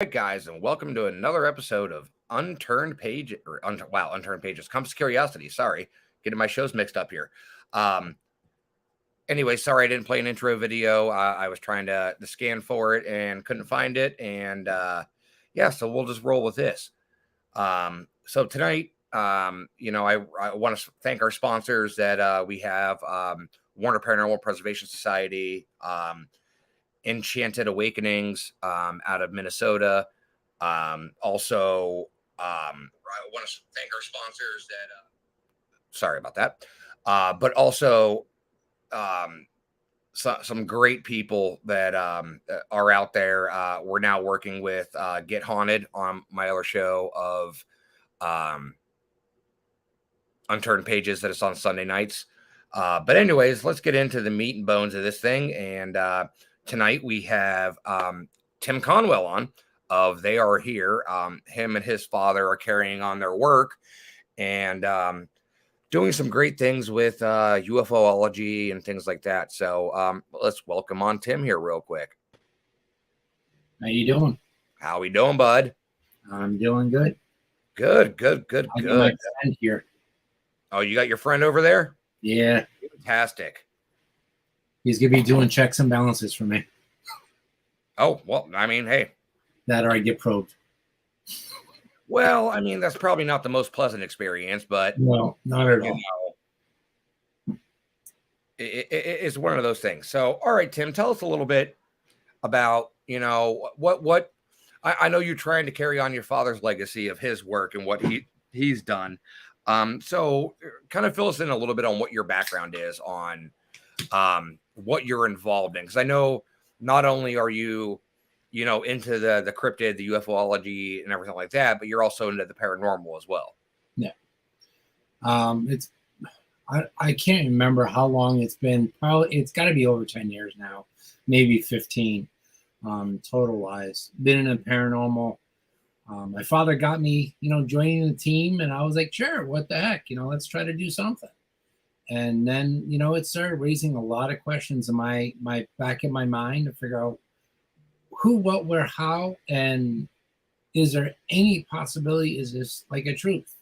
Right, guys, and welcome to another episode of Unturned Pages. Comes Curiosity. Sorry, getting my shows mixed up here. Um, anyway, sorry I didn't play an intro video. I was trying to scan for it and couldn't find it, and yeah, so we'll just roll with this. So tonight, I want to thank our sponsors that we have: Warner Paranormal Preservation Society, Enchanted Awakenings out of Minnesota. I want to thank our sponsors that, sorry about that. But also some great people that are out there. We're now working with Get Haunted on my other show of Unturned Pages that is on Sunday nights. But anyways, let's get into the meat and bones of this thing. And tonight we have Tim Conwell on of They Are Here. Him and his father are carrying on their work and doing some great things with UFOlogy and things like that. So let's welcome on Tim here real quick. How you doing? How we doing, bud? I'm doing good. Good. I got my friend here. Oh, you got your friend over there? Yeah. Fantastic. He's going to be doing checks and balances for me. Oh, well, I mean, hey. That or I get probed. Well, I mean, that's probably not the most pleasant experience, but no, not at all. It's one of those things. So, all right, Tim, tell us a little bit about, what I know you're trying to carry on your father's legacy of his work and what he's done. So kind of fill us in a little bit on what your background is on what you're involved in. Because I know not only are you, into the cryptid, the UFOlogy and everything like that, but you're also into the paranormal as well. Yeah. I can't remember how long it's been. Probably it's got to be over 10 years now, maybe 15 total wise. Been in a paranormal. My father got me, joining the team, and I was like, sure, what the heck, let's try to do something. And then, it started raising a lot of questions in my back in my mind to figure out who, what, where, how, and is there any possibility? Is this like a truth?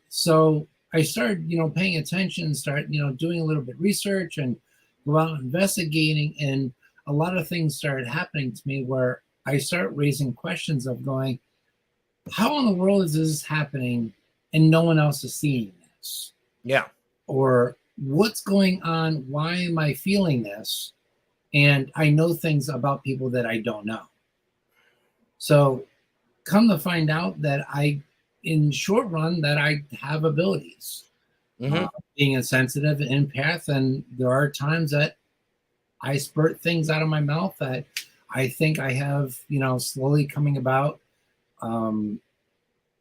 So I started, paying attention, doing a little bit of research and go out investigating, and a lot of things started happening to me where I start raising questions of going, how in the world is this happening and no one else is seeing this? Yeah. Or what's going on? Why am I feeling this? And I know things about people that I don't know. So come to find out that in short run, that I have abilities. Being a sensitive empath, and there are times that I spurt things out of my mouth that I think I have, slowly coming about,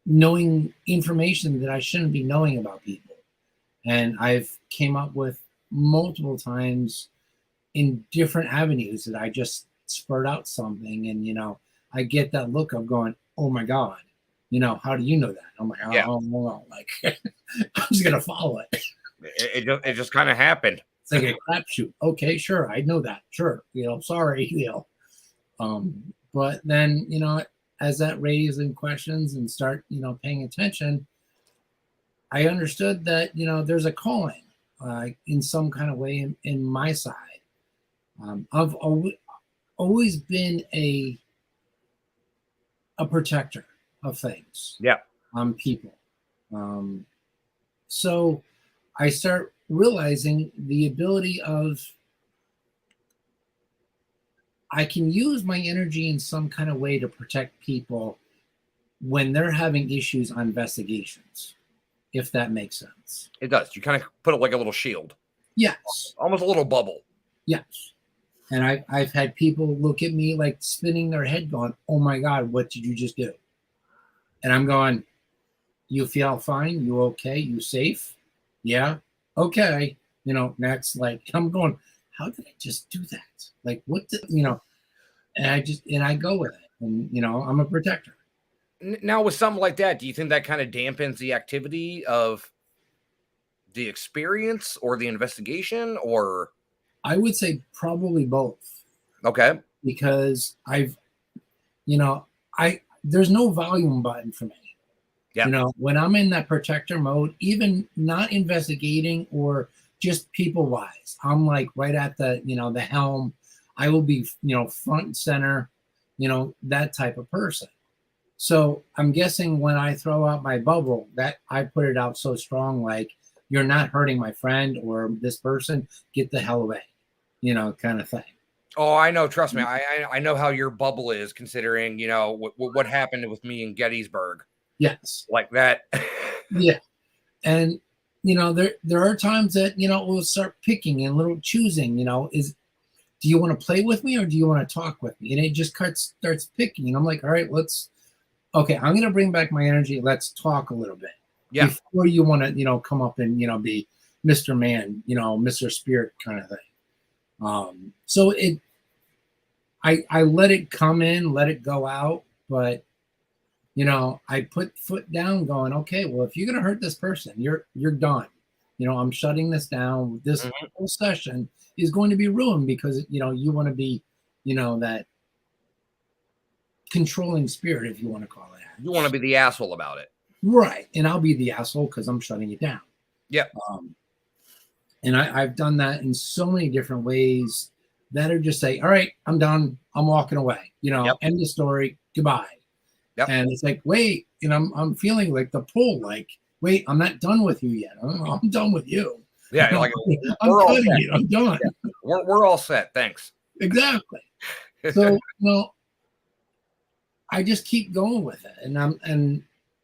knowing information that I shouldn't be knowing about people. And I've came up with multiple times in different avenues that I just spurt out something, and, I get that look of going, oh my God, how do you know that? I'm like, oh, like, I'm just going to follow it. It just kind of happened. It's like a crapshoot. Okay, sure. I know that. Sure. Sorry, but then, as that raising questions and start, paying attention, I understood that, there's a calling in some kind of way in my side. I've always been a protector of things. Yeah. People. So I start realizing the ability of I can use my energy in some kind of way to protect people when they're having issues on investigations, if that makes sense. It does. You kind of put it like a little shield. Yes. Almost a little bubble. Yes. And I've had people look at me like spinning their head going, oh my God, what did you just do? And I'm going, you feel fine? You okay? You safe? Yeah. Okay. Next, like, I'm going, how did I just do that? Like, what did, and I go with it. And, I'm a protector. Now, with something like that, do you think that kind of dampens the activity of the experience or the investigation, or? I would say probably both. Okay. Because you know, there's no volume button for me. Yeah. You know, when I'm in that protector mode, even not investigating or just people wise, I'm like right at the, the helm. I will be, front and center, that type of person. So I'm guessing when I throw out my bubble, that I put it out so strong, like, you're not hurting my friend or this person, get the hell away, kind of thing. Oh, I know. Trust me. I know how your bubble is, considering what happened with me in Gettysburg, Yes. like that. Yeah. And there are times that we'll start picking and little choosing. Do you want to play with me or do you want to talk with me? And it just starts picking, and I'm like, all right, okay, I'm gonna bring back my energy. Let's talk a little bit Yeah. before you want to come up and be Mr. Man, Mr. Spirit kind of thing. So I let it come in, let it go out, but I put foot down going, okay, well, if you're going to hurt this person, you're done. I'm shutting this down. This Mhm. whole session is going to be ruined because, you want to be, that controlling spirit, if you want to call it You want to be the asshole about it. Right. And I'll be the asshole because I'm shutting it down. Yep. And I've done that in so many different ways that are just say, all right, I'm done. I'm walking away, Yep. end the story. Goodbye. Yep. And it's like, wait, I'm feeling like the pull, like, wait, I'm not done with you yet. I'm done with you. Yeah. Like I'm we're all cutting set. it. I'm done. Yeah. We're all set. Thanks. Exactly. So, I just keep going with it, and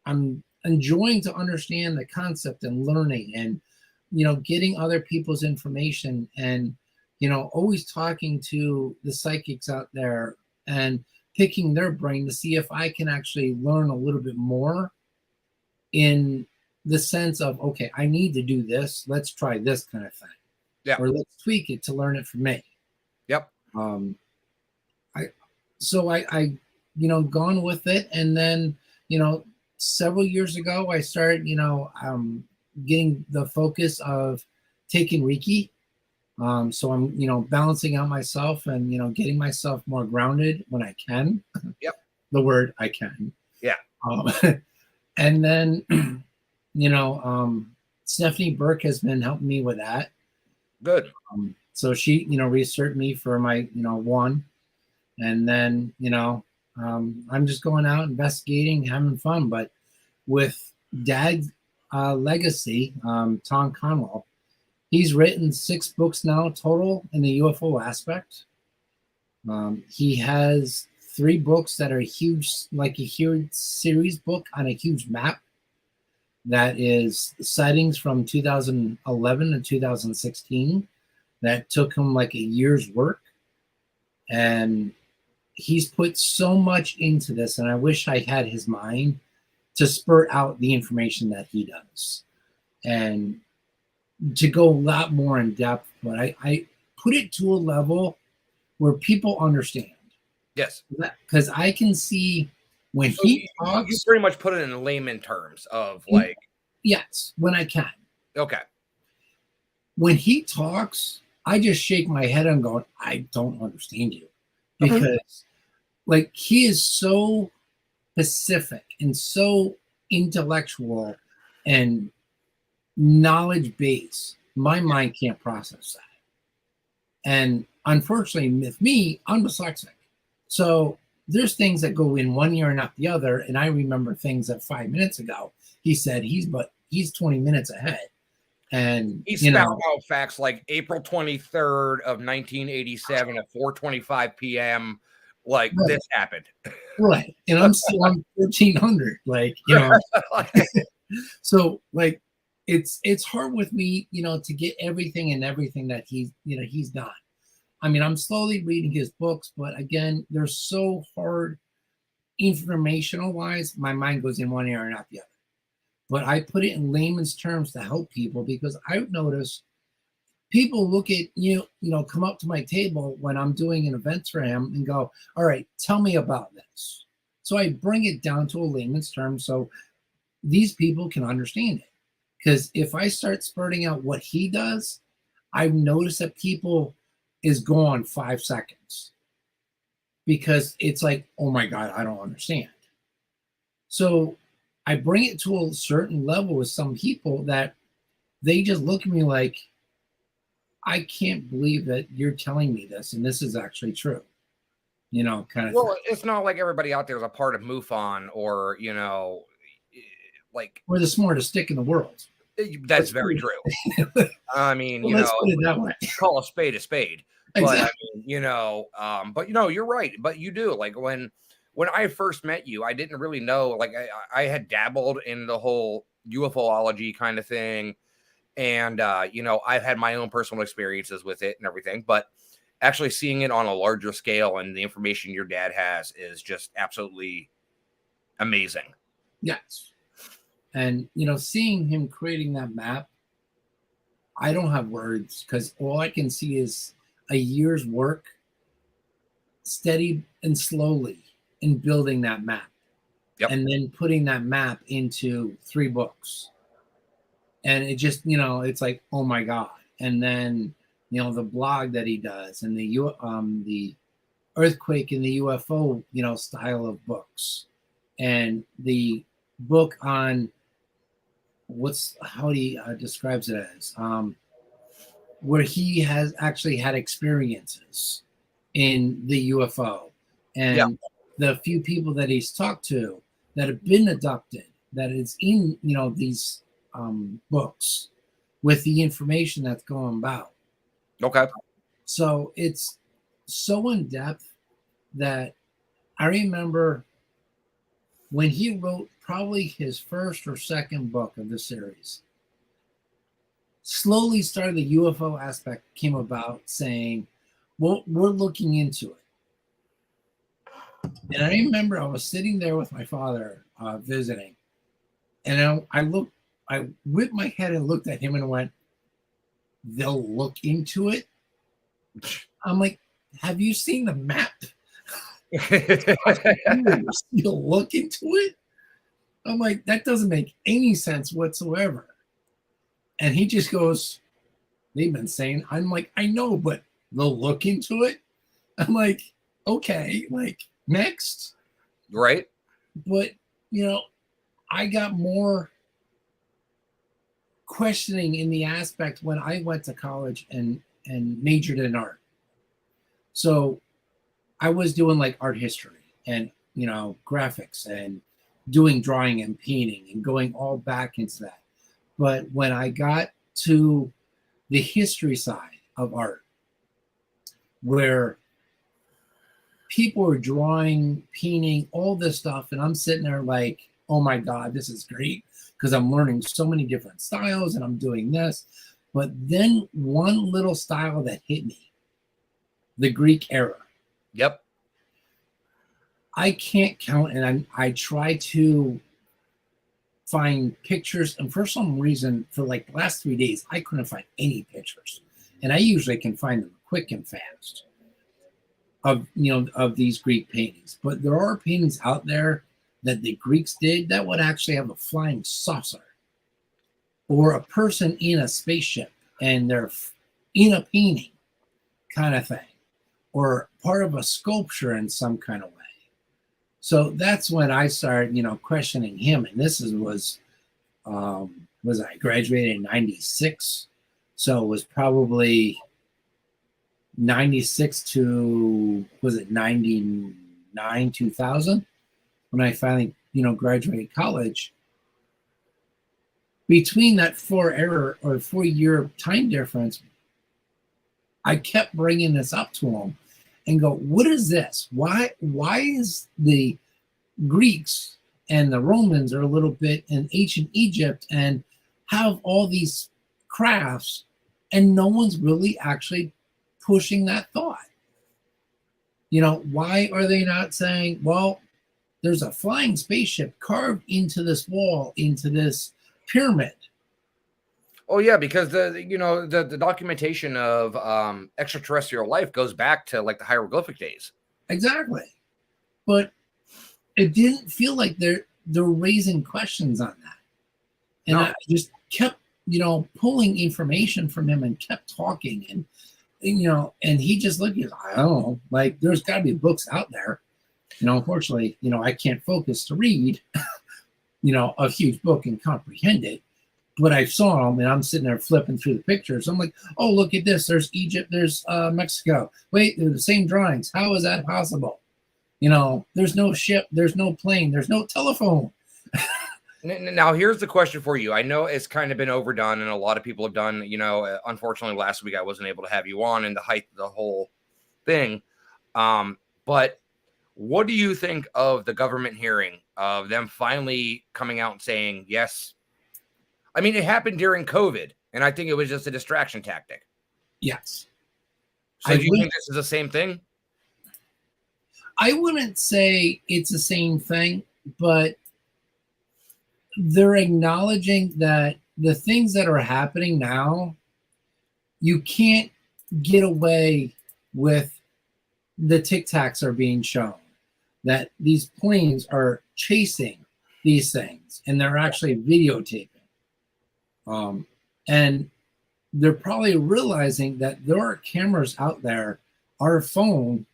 I'm enjoying to understand the concept and learning, and getting other people's information, and always talking to the psychics out there and picking their brain to see if I can actually learn a little bit more in the sense of, okay, I need to do this. Let's try this kind of thing. Yeah. Or let's tweak it to learn it for me. Yep. I so I gone with it, and then several years ago I started getting the focus of taking Reiki. So I'm balancing out myself and getting myself more grounded when I can. Yep. The word I can. Yeah. And then Stephanie Burke has been helping me with that. Good. So she researched me for my one. And then I'm just going out investigating, having fun. But with Dad's legacy, Tom Conwell, he's written 6 books now total in the UFO aspect. He has 3 books that are huge, like a huge series book on a huge map that is sightings from 2011 to 2016 that took him like a year's work. And he's put so much into this, and I wish I had his mind to spurt out the information that he does and to go a lot more in depth. But I put it to a level where people understand. Yes. Because I can see when he talks. You pretty much put it in layman terms of like. Yes, when I can. Okay. When he talks, I just shake my head and go, I don't understand you. Because like he is so specific and so intellectual and knowledge based, my mind can't process that. And unfortunately with me, I'm dyslexic, so there's things that go in one ear and out the other, and I remember things that 5 minutes ago he said he's 20 minutes ahead. And he spouted out facts like April 23rd of 1987 at 4:25 p.m. Like this happened. Right. And I'm still on 1300. Like, so like it's hard with me, to get everything that he's done. I mean, I'm slowly reading his books, but again, they're so hard informational wise, my mind goes in one ear and out the other. But I put it in layman's terms to help people, because I've noticed people look at come up to my table when I'm doing an event for him and go, all right, tell me about this. So I bring it down to a layman's term so these people can understand it. Because if I start spurting out what he does, I've noticed that people is gone 5 seconds. because it's like, oh my God, I don't understand. So I bring it to a certain level with some people that they just look at me like, I can't believe that you're telling me this and this is actually true, kind of thing. Well, it's not like everybody out there is a part of MUFON or, like We're the smartest stick in the world. that's very true. I mean, Well, let's put it that way. call a spade a spade. But Exactly. I mean, but you're right. But you do like when I first met you, I didn't really know. Like I had dabbled in the whole UFOlogy kind of thing, and I've had my own personal experiences with it and everything. But actually seeing it on a larger scale and the information your dad has is just absolutely amazing. Yes. And, seeing him creating that map, I don't have words because all I can see is a year's work, steady and slowly, in building that map. Yep. And then putting that map into 3 books. And it just, it's like, oh my God. And then, the blog that he does and the earthquake and the UFO, style of books. And the book on how he describes it as, where he has actually had experiences in the UFO, and the few people that he's talked to that have been abducted, that is in these books with the information that's going about. Okay. So it's so in depth that I remember when he wrote probably his first or second book of the series, slowly started the UFO aspect came about, saying, well, we're looking into it. And I remember I was sitting there with my father visiting, and I whipped my head and looked at him and went, they'll look into it? I'm like, have you seen the map? You'll look into it? I'm like, that doesn't make any sense whatsoever. And he just goes, they've been saying, I'm like, I know, but they'll look into it. I'm like, okay, like next. Right. But, I got more questioning in the aspect when I went to college and majored in art. So I was doing like art history and, graphics and doing drawing and painting and going all back into that. But when I got to the history side of art, where people were drawing, painting, all this stuff, and I'm sitting there like, oh my God, this is great because I'm learning so many different styles and I'm doing this. But then one little style that hit me, the Greek era. Yep. I can't count, and I try to find pictures, and for some reason, for like the last 3 days, I couldn't find any pictures. And I usually can find them quick and fast of these Greek paintings. But there are paintings out there that the Greeks did that would actually have a flying saucer or a person in a spaceship and they're in a painting kind of thing, or part of a sculpture in some kind of way. So that's when I started, questioning him. And this was I graduated in 96. So it was probably 96 to, was it 99, 2000? When I finally, graduated college. Between that 4-year time difference, I kept bringing this up to him and go, what is this? Why is the Greeks and the Romans are a little bit in ancient Egypt and have all these crafts and no one's really actually pushing that thought? Why are they not saying, well, there's a flying spaceship carved into this wall, into this pyramid? Oh yeah, because the documentation of extraterrestrial life goes back to like the hieroglyphic days. Exactly. But it didn't feel like they're raising questions on that. And I just kept, pulling information from him and kept talking. and he just looked at, I don't know, like there's got to be books out there. Unfortunately, I can't focus to read, a huge book and comprehend it. But I saw them and I'm sitting there flipping through the pictures. I'm like, oh, look at this. There's Egypt. There's Mexico. Wait, they're the same drawings. How is that possible? There's no ship. There's no plane. There's no telephone. Now, here's the question for you. I know it's kind of been overdone, and a lot of people have done, unfortunately, last week I wasn't able to have you on and the height of the whole thing. But what do you think of the government hearing, of them finally coming out and saying, yes? I mean, it happened during COVID, and I think it was just a distraction tactic. Yes. So do you think this is the same thing? I wouldn't say it's the same thing, but they're acknowledging that the things that are happening now, you can't get away with. The Tic Tacs are being shown, that these planes are chasing these things and they're actually videotaping. And they're probably realizing that there are cameras out there. Our phone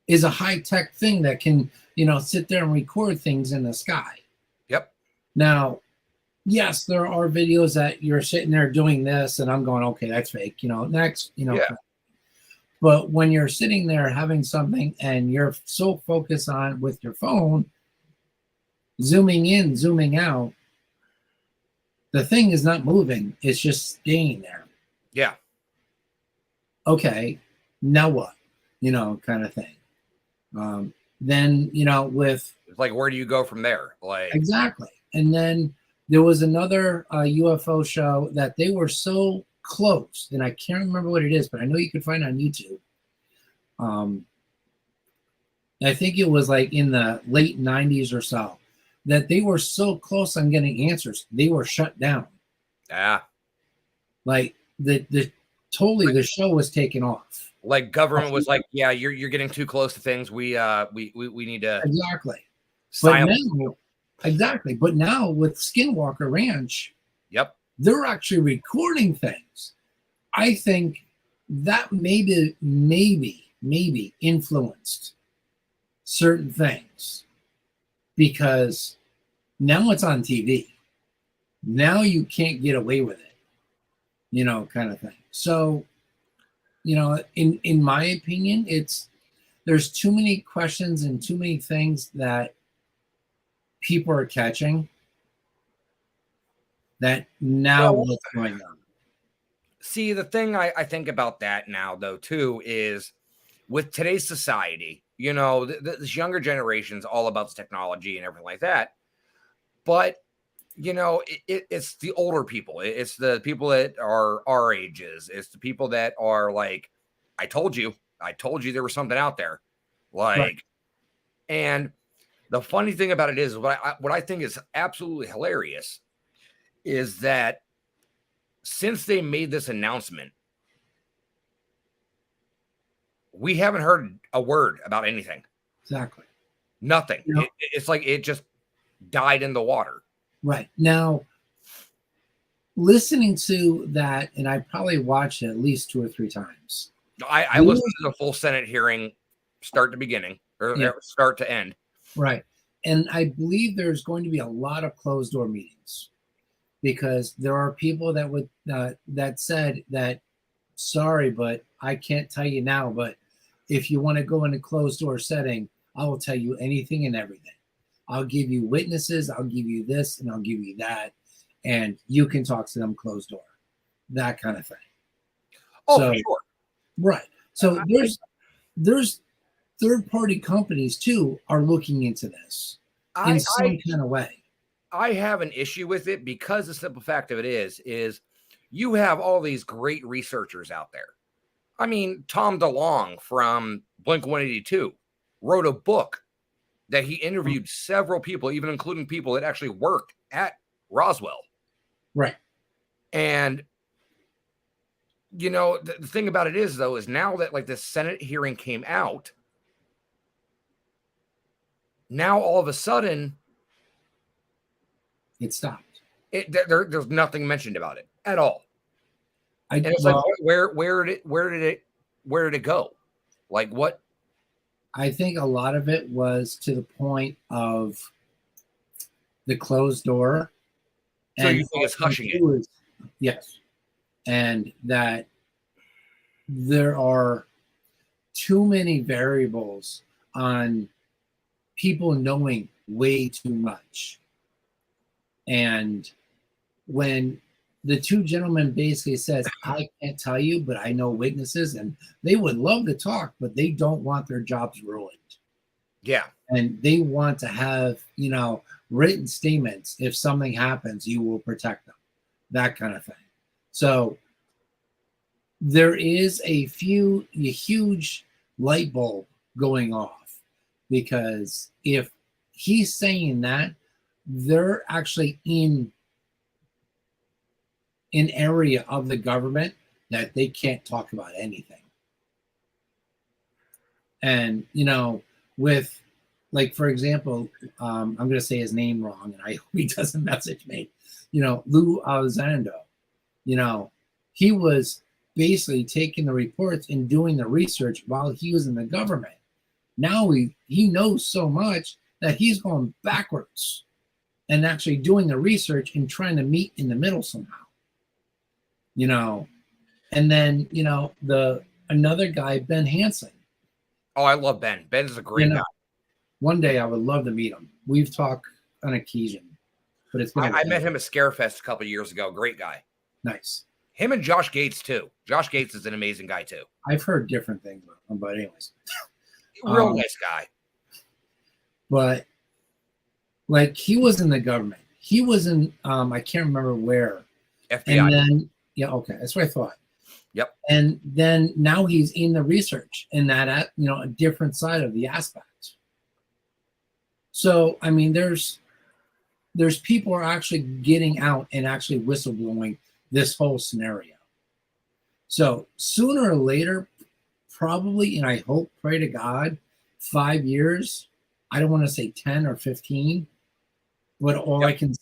is a high-tech thing that can, sit there and record things in the sky. Yep. Now, yes, there are videos that you're sitting there doing this and I'm going, okay, that's fake, next, Yeah. But when you're sitting there having something and you're so focused on with your phone, zooming in, zooming out, the thing is not moving. It's just staying there. Yeah. Okay, now what? Kind of thing. Then, with... It's like, where do you go from there? Like, exactly. And then there was another UFO show that they were so close, and I can't remember what it is, but I know you could find it on YouTube. I think it was like in the late 90s or so, that they were so close on getting answers, they were shut down. Yeah. Like the show was taken off. Like government was like, yeah, you're getting too close to things. We need to exactly. But now with Skinwalker Ranch, yep, they're actually recording things. I think that maybe influenced certain things, because now it's on TV. Now you can't get away with it, kind of thing. So, in my opinion, there's too many questions and too many things that people are catching that now what's going on. See, the thing I think about that now, though, too, is with today's society, this younger generation's all about technology and everything like that. But, it's the older people. It's the people that are our ages. It's the people that are like, I told you there was something out there. Like, right. And the funny thing about it is what I think is absolutely hilarious is that since they made this announcement, we haven't heard a word about anything. Exactly. Nothing. It's like it just died in the water. Right. Now, listening to that, and I probably watched it at least 2 or 3 times. I listened to the full Senate hearing, start to beginning, or start to end. Right. And I believe there's going to be a lot of closed door meetings, because there are people that would that said that, sorry, but I can't tell you now, but if you want to go in a closed door setting, I will tell you anything and everything. I'll give you witnesses, I'll give you this, and I'll give you that, and you can talk to them closed door, that kind of thing. Oh, so, for sure. Right. So there's third-party companies too are looking into this in some kind of way. I have an issue with it because the simple fact of it is you have all these great researchers out there. I mean, Tom DeLonge from Blink-182 wrote a book that he interviewed several people, even including people that actually worked at Roswell. Right. And, the thing about it is, though, is now that like the Senate hearing came out, now all of a sudden it stopped. There's nothing mentioned about it at all. And it's like, well, where did it go? Like what? I think a lot of it was to the point of the closed door, So and you think it's hushing it? yes, and that there are too many variables on people knowing way too much. And when the two gentlemen basically says, I can't tell you, but I know witnesses, and they would love to talk, but they don't want their jobs ruined. Yeah. And they want to have, written statements. If something happens, you will protect them, that kind of thing. So there is a huge light bulb going off, because if he's saying that, they're actually in an area of the government that they can't talk about anything. And with, like, for example, I'm going to say his name wrong, and I hope he doesn't message me. Lou Alessandro, he was basically taking the reports and doing the research while he was in the government. Now he knows so much that he's going backwards and actually doing the research and trying to meet in the middle somehow. And then the another guy, Ben Hansen. Oh, I love Ben. Ben's a great guy. One day I would love to meet him. We've talked on occasion, but it's been I met him at Scarefest a couple of years ago. Great guy. Nice. Him and Josh Gates too. Josh Gates is an amazing guy too. I've heard different things about him, but anyways. Real nice guy. But like, he was in the government. He was in I can't remember where. FBI. And then okay, that's what I thought. Yep. And then now he's in the research, and that a different side of the aspect. So I mean, there's people are actually getting out and actually whistleblowing this whole scenario. So sooner or later, probably, and I hope, pray to God, 5 years. I don't want to say 10 or 15, but all I can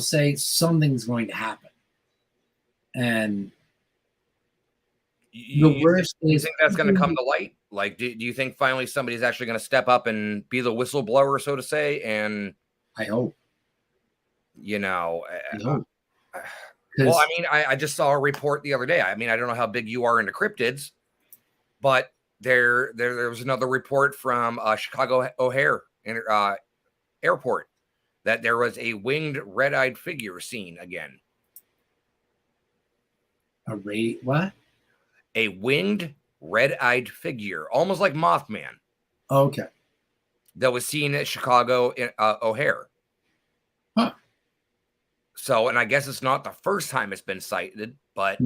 say, something's going to happen. And the worst is, you think that's going to come to light? Like, do you think finally somebody's actually going to step up and be the whistleblower, so to say? And I hope. I hope. Well, I mean, I just saw a report the other day. I mean, I don't know how big you are into cryptids, but there was another report from Chicago O'Hare Airport that there was a winged red-eyed figure seen again. What? A winged red-eyed figure, almost like Mothman. Okay. That was seen at Chicago O'Hare. Huh. So, and I guess it's not the first time it's been cited, but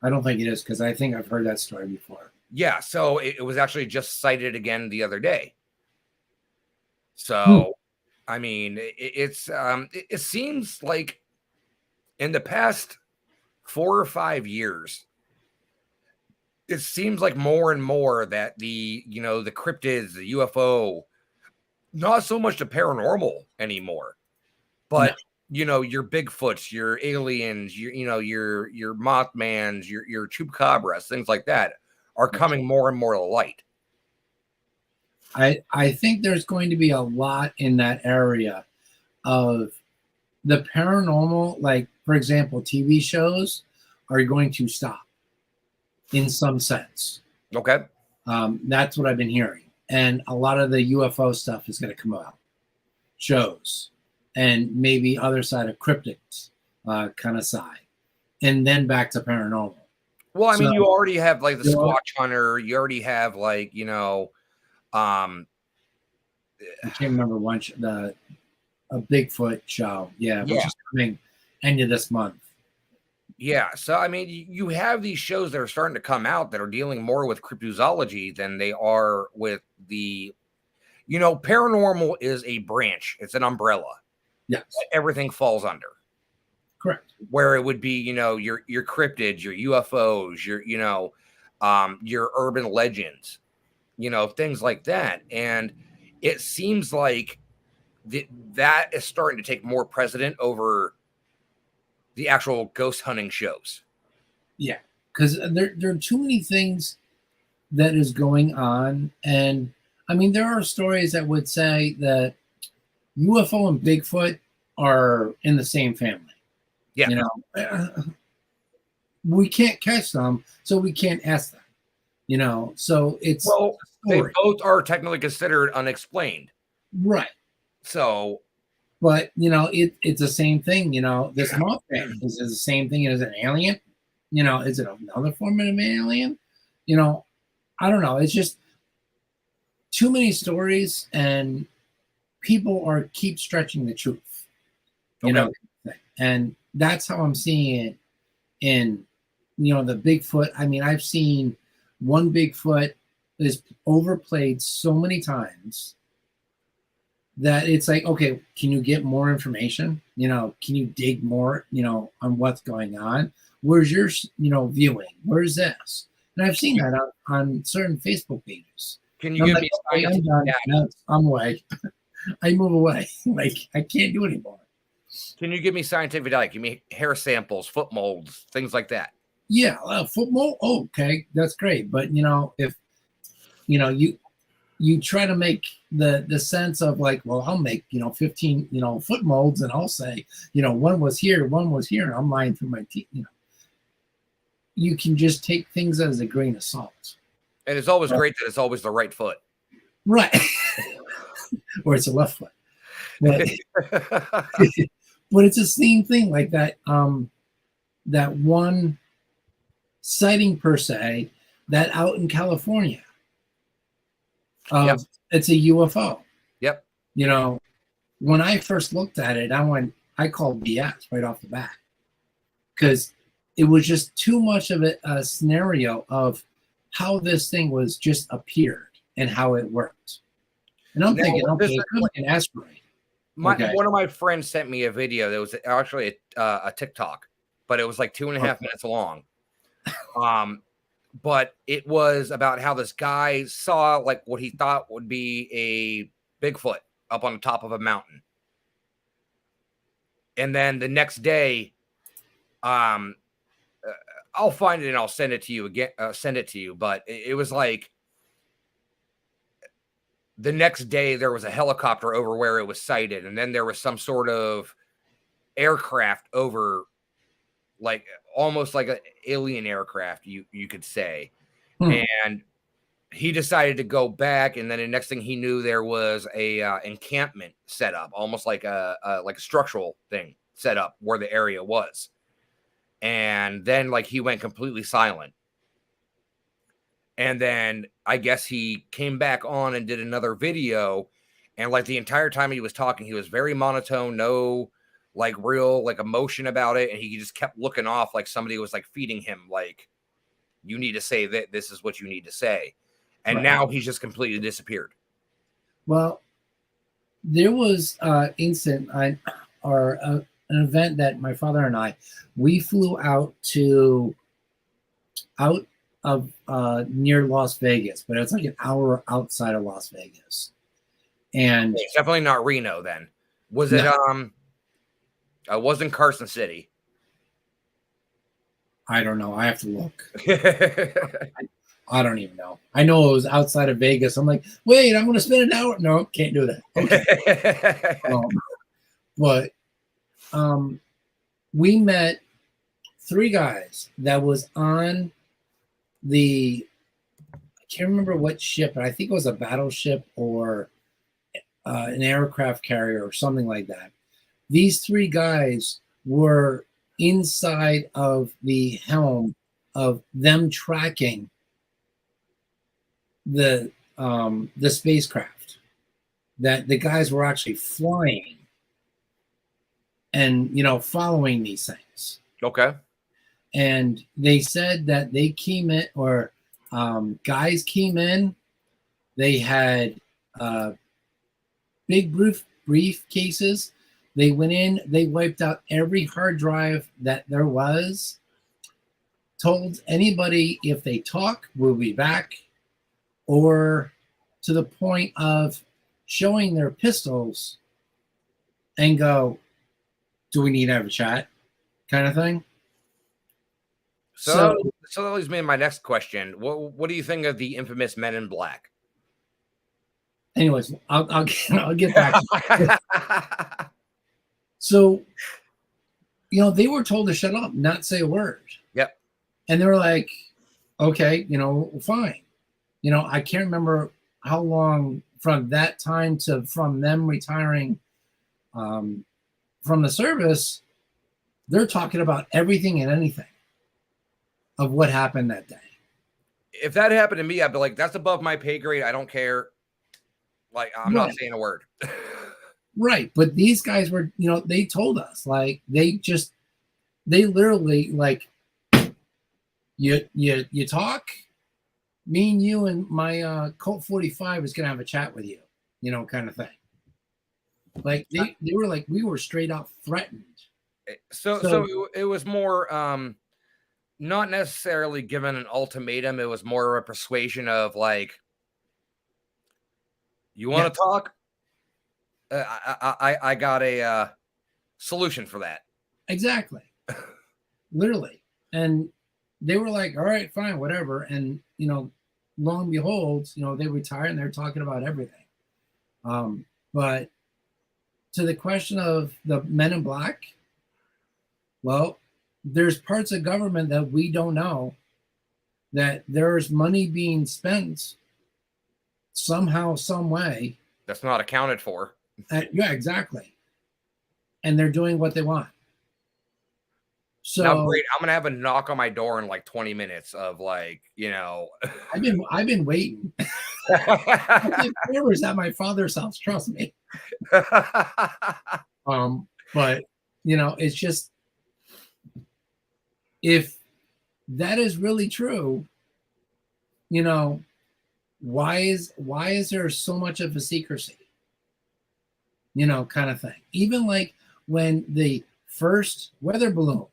I don't think it is, because I think I've heard that story before. Yeah, so it was actually just cited again the other day. So, I mean, it seems like in the past 4 or 5 years, it seems like more and more that the cryptids, the UFO, not so much the paranormal anymore, but your Bigfoots, your aliens, your Mothmans, your chupacabras, things like that are coming more and more to light. I think there's going to be a lot in that area of the paranormal. Like, for example, TV shows are going to stop in some sense. Okay. That's what I've been hearing. And a lot of the UFO stuff is going to come out. Shows. And maybe other side of cryptids kind of side. And then back to paranormal. Well, I mean, you already have like the Squatch Hunter. You already have like, I can't remember a Bigfoot show. Yeah, which is coming end of this month. Yeah, so I mean, you have these shows that are starting to come out that are dealing more with cryptozoology than they are with the, paranormal is a branch. It's an umbrella. Yes, everything falls under. Correct. Where it would be, your cryptids, your UFOs, your urban legends, things like that. And it seems like that is starting to take more precedent over the actual ghost hunting shows. Yeah, because there are too many things that is going on, and I mean there are stories that would say that UFO and Bigfoot are in the same family. Yeah. You know, we can't catch them, so we can't ask them. You know, so it's Well, a they story, both are technically considered unexplained. right? So, But you know, it's the same thing. You know, this Mothman is it the same thing as an alien? You know, is it another form of an alien? You know, I don't know. It's just too many stories, and people are keep stretching the truth. You okay. know, and that's how I'm seeing it in the Bigfoot. I mean, I've seen one Bigfoot is overplayed so many times that it's like, okay, can you get more information? You know, can you dig more, on what's going on? Where's your, viewing? Where's this? And I've seen that on certain Facebook pages. Can you And I'm give like, me okay, I'm scientific done. data? I'm away. I move away. Like, I can't do anymore. Can you give me scientific data? Give me hair samples, foot molds, things like that. Yeah, football. Oh, okay, that's great. But if you try to make the sense of like, well, I'll make 15 foot molds, and I'll say one was here, one was here, and I'm lying through my teeth. You can just take things as a grain of salt. And it's always great that it's always the right foot. Right. Or it's a left foot. But, but it's the same thing like that. That one sighting per se that out in California of Yep. it's a UFO. Yep. When I first looked at it, I called BS right off the bat because it was just too much of a scenario of how this thing was just appeared and how it worked. And I'm thinking, okay, it could be an asteroid. One of my friends sent me a video that was actually a TikTok, but it was like 2.5 minutes long. But it was about how this guy saw like what he thought would be a Bigfoot up on the top of a mountain. And then the next day, I'll find it and I'll send it to you again. Send it to you. But it was like the next day there was a helicopter over where it was sighted, and then there was some sort of aircraft over, like almost like an alien aircraft, you could say. And he decided to go back, and then the next thing he knew, there was a encampment set up, almost like a structural thing set up where the area was. And then like he went completely silent. And then I guess he came back on and did another video, and like the entire time he was talking, he was very monotone, no like real like emotion about it, and he just kept looking off like somebody was like feeding him like, you need to say that this is what you need to say. And now he's just completely disappeared. Well, there was incident or an event that my father and we flew out of near Las Vegas, but it's like an hour outside of Las Vegas. And it's definitely not Reno then. Was it I was in Carson City. I don't know. I have to look. I don't even know. I know it was outside of Vegas. I'm like, wait, I'm going to spend an hour. No, can't do that. Okay. But we met 3 guys that was on I can't remember what ship, but I think it was a battleship or an aircraft carrier or something like that. These 3 guys were inside of the helm of them tracking the spacecraft, that the guys were actually flying and following these things. Okay. And they said that they came in, or guys came in, they had big briefcases. They went in, they wiped out every hard drive that there was, told anybody if they talk, we'll be back, or to the point of showing their pistols and go, do we need to have a chat kind of thing? So, So, so that leads me to my next question. What do you think of the infamous Men in Black? anyways, I'll get back to it. So, they were told to shut up, not say a word. Yep. And they were like, okay, fine. I can't remember how long from that time to from them retiring from the service. They're talking about everything and anything of what happened that day. If that happened to me, I'd be like, that's above my pay grade. I don't care. Like, I'm not Right. saying a word. Right. But these guys were, they told us, like, they literally, like, you talk, me and you and my Colt 45 is gonna have a chat with you, kind of thing. Like they were like, we were straight up threatened. So it was more not necessarily given an ultimatum. It was more of a persuasion of like, you want Yes, to talk? I got a solution for that. exactly, literally. And they were like, all right, fine, whatever. And lo and behold, they retired and they're talking about everything. But to the question of the Men in Black, well, there's parts of government that we don't know, that there's money being spent somehow, some way. That's not accounted for. Yeah, exactly. And they're doing what they want. Now, So great. I'm gonna have a knock on my door in like 20 minutes of like, I've been waiting. I get favors at my father's house, trust me. But it's just, if that is really true, why is there so much of a secrecy? Kind of thing. Even like when the first weather balloon,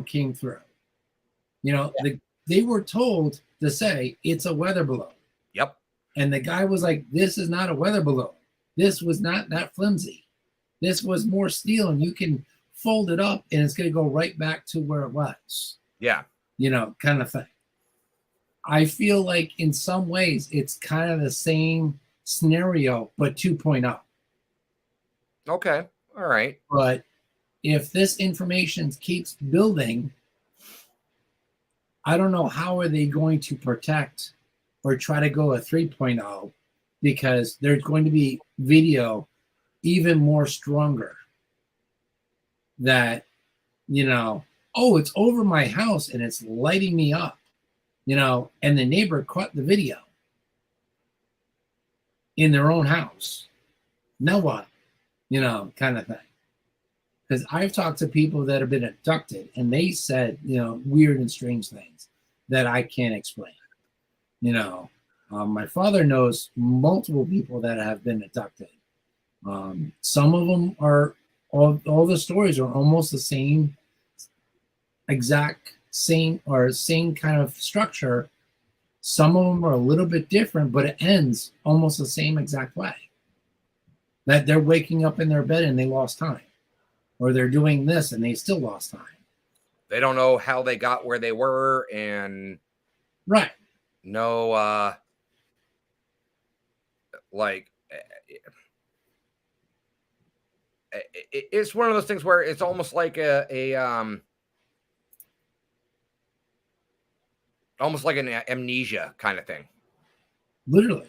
came through, they were told to say it's a weather balloon. Yep. And the guy was like, this is not a weather balloon. This was not that flimsy. This was more steel, and you can fold it up and it's going to go right back to where it was. Yeah. Kind of thing. I feel like in some ways it's kind of the same scenario, but 2.0. Okay. All right. But if this information keeps building, I don't know how are they going to protect or try to go a 3.0, because there's going to be video even more stronger that, oh, it's over my house and it's lighting me up, and the neighbor caught the video in their own house. Now what? Kind of thing. Because I've talked to people that have been abducted and they said, weird and strange things that I can't explain. My father knows multiple people that have been abducted. Some of them are, all the stories are almost the same, exact same kind of structure. Some of them are a little bit different, but it ends almost the same exact way. That they're waking up in their bed and they lost time, or they're doing this and they still lost time. They don't know how they got where they were, and right. No, like it's one of those things where it's almost like almost like an amnesia kind of thing. Literally.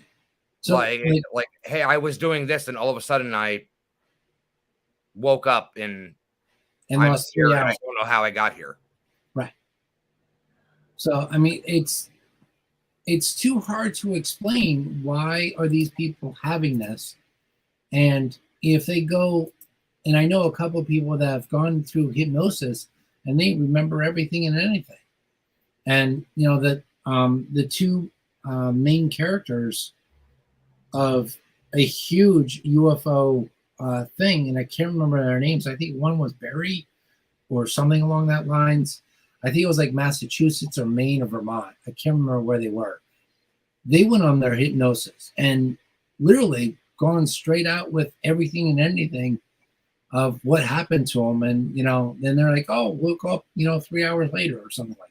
So like, hey, I was doing this, and all of a sudden I woke up and I'm lost here, 3 and I hours. don't know how I got here. Right. So I mean, it's too hard to explain why are these people having this, and if they go, and I know a couple of people that have gone through hypnosis and they remember everything and anything, and that the two main characters of a huge UFO thing, and I can't remember their names. I think one was Barry or something along that lines. I think it was like Massachusetts or Maine or Vermont. I can't remember where they were. They went on their hypnosis and literally gone straight out with everything and anything of what happened to them. And, then they're like, oh, we'll go up, 3 hours later or something like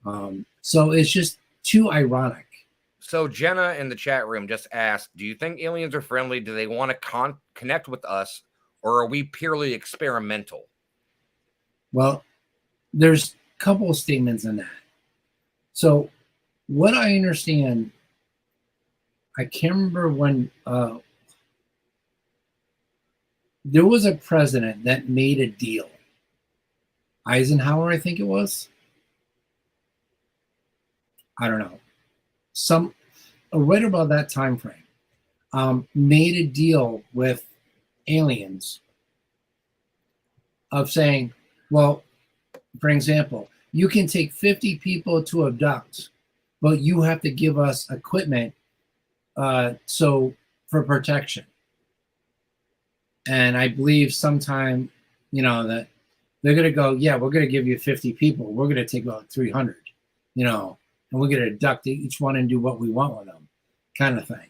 that. So it's just too ironic. So Jenna in the chat room just asked, do you think aliens are friendly? Do they want to connect with us, or are we purely experimental? Well, there's a couple of statements in that. So what I understand, I can't remember when there was a president that made a deal. Eisenhower, I think it was. I don't know. Right about that time frame, made a deal with aliens of saying, well, for example, you can take 50 people to abduct, but you have to give us equipment so for protection. And I believe sometime, that they're going to go, yeah, we're going to give you 50 people. We're going to take about 300, and we're going to abduct each one and do what we want with them, kind of thing.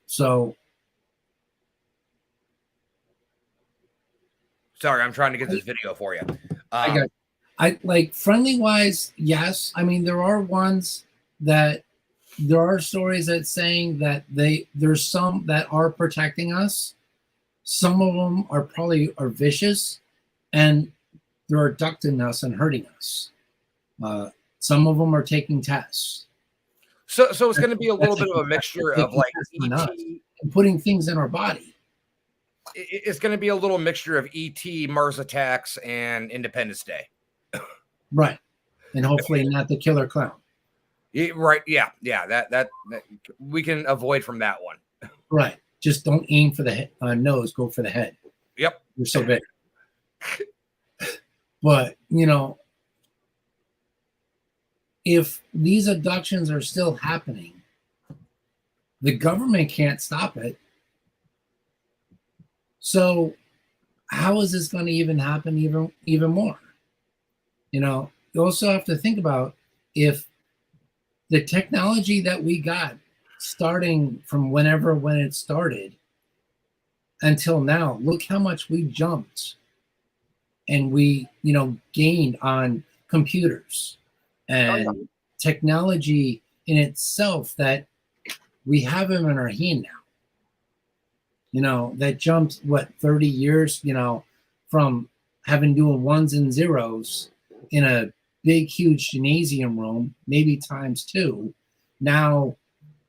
So. Sorry, I'm trying to get this video for you. I like friendly wise, yes. I mean, there are ones that there are stories that saying that there's some that are protecting us. Some of them are vicious, and they're abducting us and hurting us. Some of them are taking tests. So it's going to be a little bit of a mixture of like E.T. and putting things in our body. It's going to be a little mixture of E.T., Mars Attacks, and Independence Day. Right. And hopefully not the killer clown. Right. Yeah. That we can avoid from that one. Right. Just don't aim for the nose. Go for the head. Yep. You're so big. But, if these abductions are still happening, the government can't stop it. So how is this going to even happen even more? You also have to think about if the technology that we got starting from when it started until now, look how much we jumped and we, gained on computers and technology in itself that we have them in our hand now. That jumped 30 years, from doing ones and zeros in a big, huge gymnasium room, maybe times 2. Now,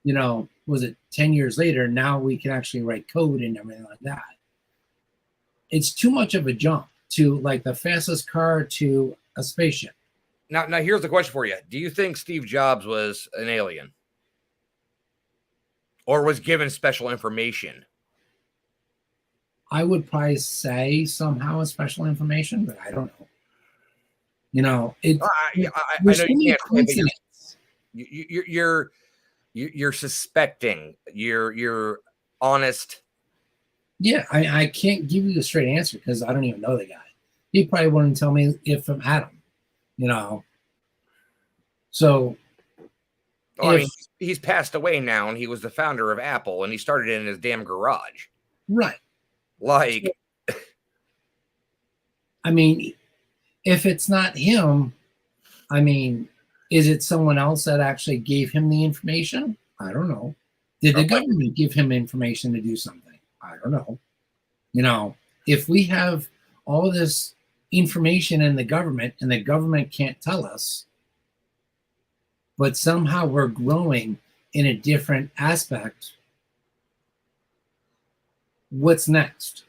was it 10 years later? Now we can actually write code and everything like that. It's too much of a jump to like the fastest car to a spaceship. Now here's the question for you. Do you think Steve Jobs was an alien? Or was given special information? I would probably say somehow a special information, but I don't know. I know you can't say, but you're suspecting. You're honest. Yeah, I can't give you the straight answer because I don't even know the guy. He probably wouldn't tell me if I'm Adam. So. I mean, he's passed away now, and he was the founder of Apple, and he started it in his damn garage. Right. Like, I mean, if it's not him, I mean, is it someone else that actually gave him the information? I don't know. Did the government give him information to do something? I don't know. If we have all this information in the government and the government can't tell us, but somehow we're growing in a different aspect, what's next?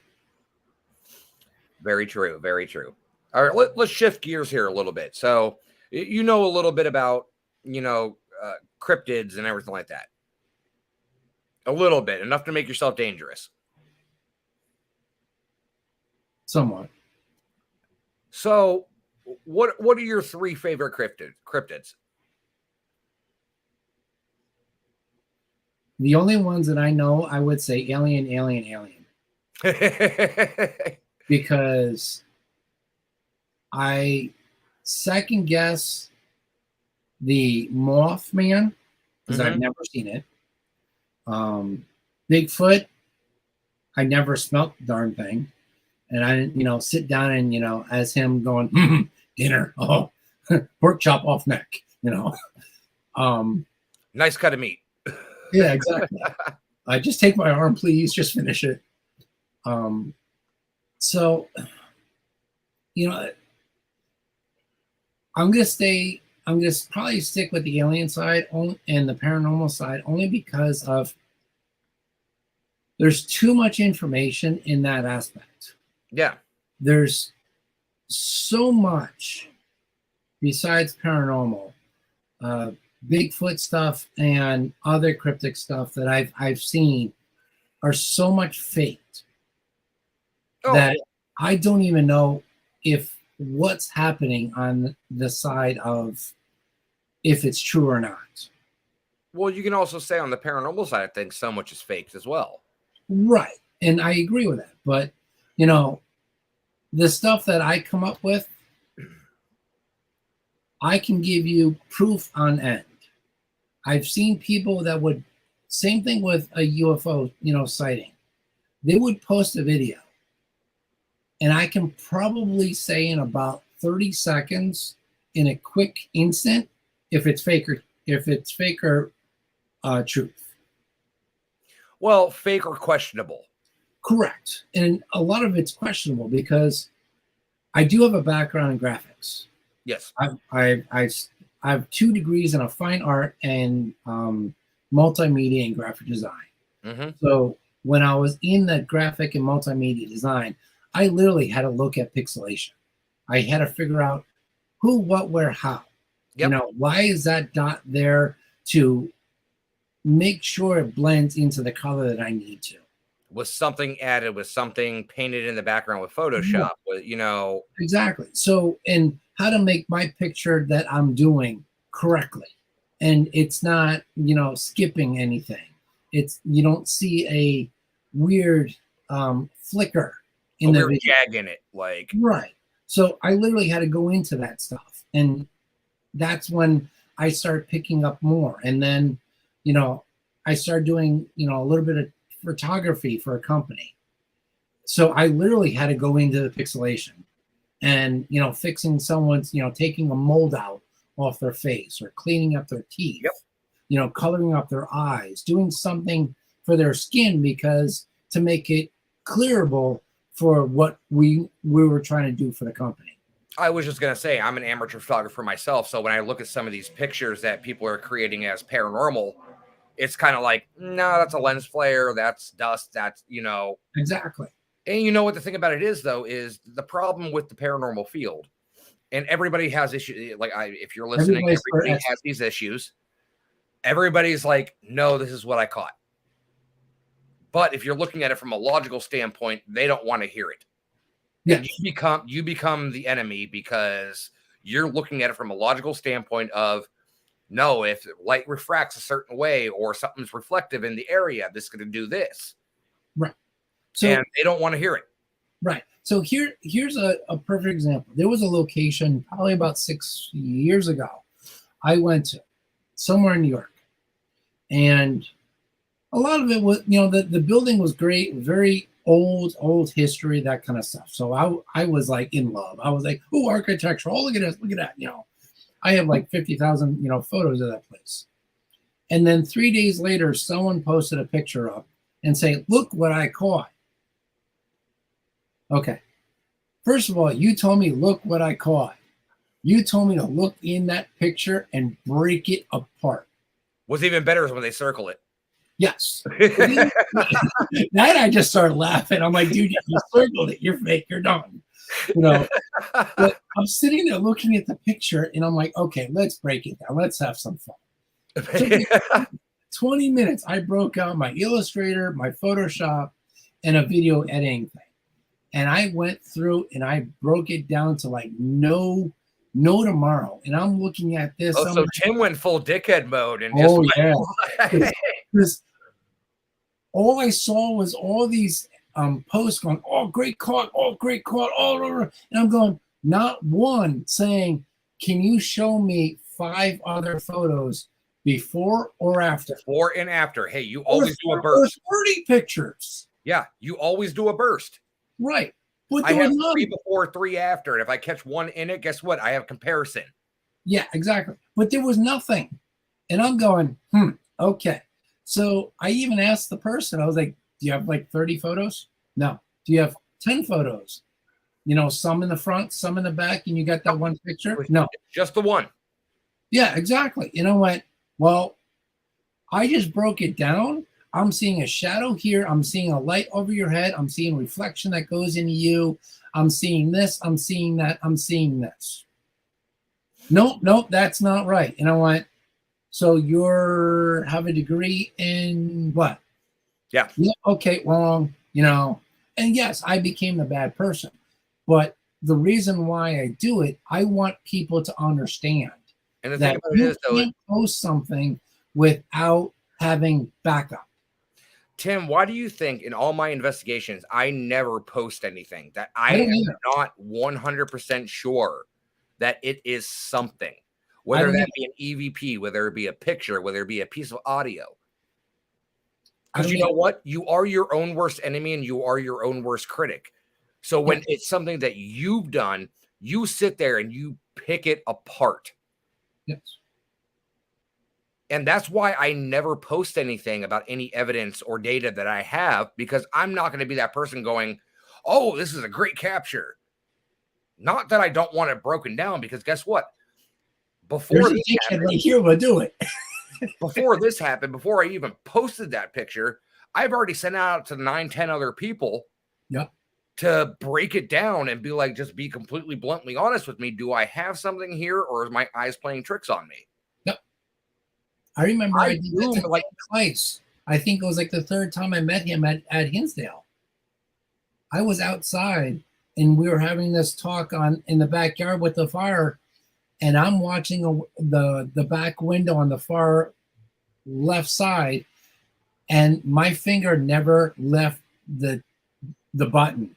Very true. Very true. All right, let's shift gears here a little bit. So a little bit about, cryptids and everything like that. A little bit, enough to make yourself dangerous. Somewhat. So what are your 3 favorite cryptids? The only ones that I know, I would say alien. Because I second guess the Mothman because I've never seen it. Bigfoot, I never smelt the darn thing. And I didn't, sit down and, as him going, dinner, oh, pork chop off neck, Um, Nice cut of meat. yeah, exactly. I just take my arm, please, just finish it. So, I'm gonna probably stick with the alien side and the paranormal side only because of there's too much information in that aspect. Yeah. There's so much besides paranormal, Bigfoot stuff and other cryptic stuff that I've seen are so much faked that I don't even know if what's happening on the side of if it's true or not. Well, you can also say on the paranormal side of things, so much is faked as well. Right. And I agree with that. But, the stuff that I come up with, I can give you proof on end. I've seen people that would, same thing with a UFO, sighting. They would post a video. And I can probably say in about 30 seconds, in a quick instant, if it's fake or truth. Well, fake or questionable. Correct. And a lot of it's questionable because I do have a background in graphics. Yes. I have 2 degrees in a fine art and multimedia and graphic design. Mm-hmm. So when I was in the graphic and multimedia design, I literally had to look at pixelation. I had to figure out who, what, where, how. Yep. Why is that dot there to make sure it blends into the color that I need to. With something added, with something painted in the background with Photoshop, with Exactly. So, and how to make my picture that I'm doing correctly, and it's not skipping anything. It's you don't see a weird flicker in the video. Jag in it, like right. So I literally had to go into that stuff, and that's when I started picking up more, and then I started doing a little bit of photography for a company. So I literally had to go into the pixelation and, fixing someone's, taking a mold out off their face or cleaning up their teeth, coloring up their eyes, doing something for their skin because to make it clearable for what we were trying to do for the company. I was just going to say, I'm an amateur photographer myself. So when I look at some of these pictures that people are creating as paranormal, it's kind of like, no, that's a lens flare. That's dust. That's, Exactly. And what the thing about it is, though, is the problem with the paranormal field. And everybody has issues. Like, if you're listening, everybody has these issues. Everybody's like, no, this is what I caught. But if you're looking at it from a logical standpoint, they don't want to hear it. Yeah. You become the enemy because you're looking at it from a logical standpoint of, no, if light refracts a certain way or something's reflective in the area, this is going to do this. Right. So, and they don't want to hear it. Right. So here's a perfect example. There was a location probably about 6 years ago I went to somewhere in New York. And a lot of it was, the building was great, very old history, that kind of stuff. So I was like in love. I was like, oh, architecture. Oh, look at this. Look at that. I have like 50,000, photos of that place. And then 3 days later, someone posted a picture up and say, look what I caught. Okay. First of all, you told me, look what I caught. You told me to look in that picture and break it apart. What's even better is when they circle it. Yes. That I just started laughing. I'm like, dude, you circled it. You're fake. You're done. But I'm sitting there looking at the picture and I'm like, okay, let's break it down. Let's have some fun. So 20 minutes. I broke out my Illustrator, my Photoshop, and a video editing thing. And I went through and I broke it down to like no tomorrow. And I'm looking at this. Oh, so like, Tim went full dickhead mode and yeah. Because all I saw was all these posts going, oh, great caught, all over. And I'm going, not one saying, can you show me 5 other photos before or after? Before and after. Hey, you always do a burst. 30 pictures. Yeah, you always do a burst. Right. But I there have was none. 3 before, 3 after, and if I catch one in it, guess what? I have comparison. Yeah, exactly. But there was nothing. And I'm going, okay. So I even asked the person, I was like, do you have like 30 photos? No. Do you have 10 photos? You know, some in the front, some in the back, and you got that one picture? No. Just the one. Yeah, exactly. And I went, well, I just broke it down. I'm seeing a shadow here. I'm seeing a light over your head. I'm seeing reflection that goes into you. I'm seeing this. I'm seeing that. I'm seeing this. Nope, that's not right. And I went, so you're have a degree in what? Yeah. Okay, wrong. You know, and yes, I became the bad person. But the reason why I do it, I want people to understand And the thing that about it you is, though, can't post something without having backup. Tim, why do you think in all my investigations, I never post anything that I I don't am either. not 100% sure that it is something, I whether don't that either. be an EVP, whether it be a picture, whether it be a piece of audio? I Because don't you know either. what? You are your own worst enemy and you are your own worst critic. So when Yeah. it's something that you've done, you sit there and you pick it apart. Yes. And that's why I never post anything about any evidence or data that I have, because I'm not going to be that person going, oh, this is a great capture. Not that I don't want it broken down, because guess what? There's Before a this dickhead happened, right here will do it. before I even posted that picture, I've already sent out to 9, 10 other people Yep. to break it down and be like, just be completely bluntly honest with me. Do I have something here, or is my eyes playing tricks on me? Yep. I remember I did that do, to like, twice. I think it was like the third time I met him at Hinsdale. I was outside and we were having this talk on in the backyard with the fire, and I'm watching the back window on the far left side, and my finger never left the button.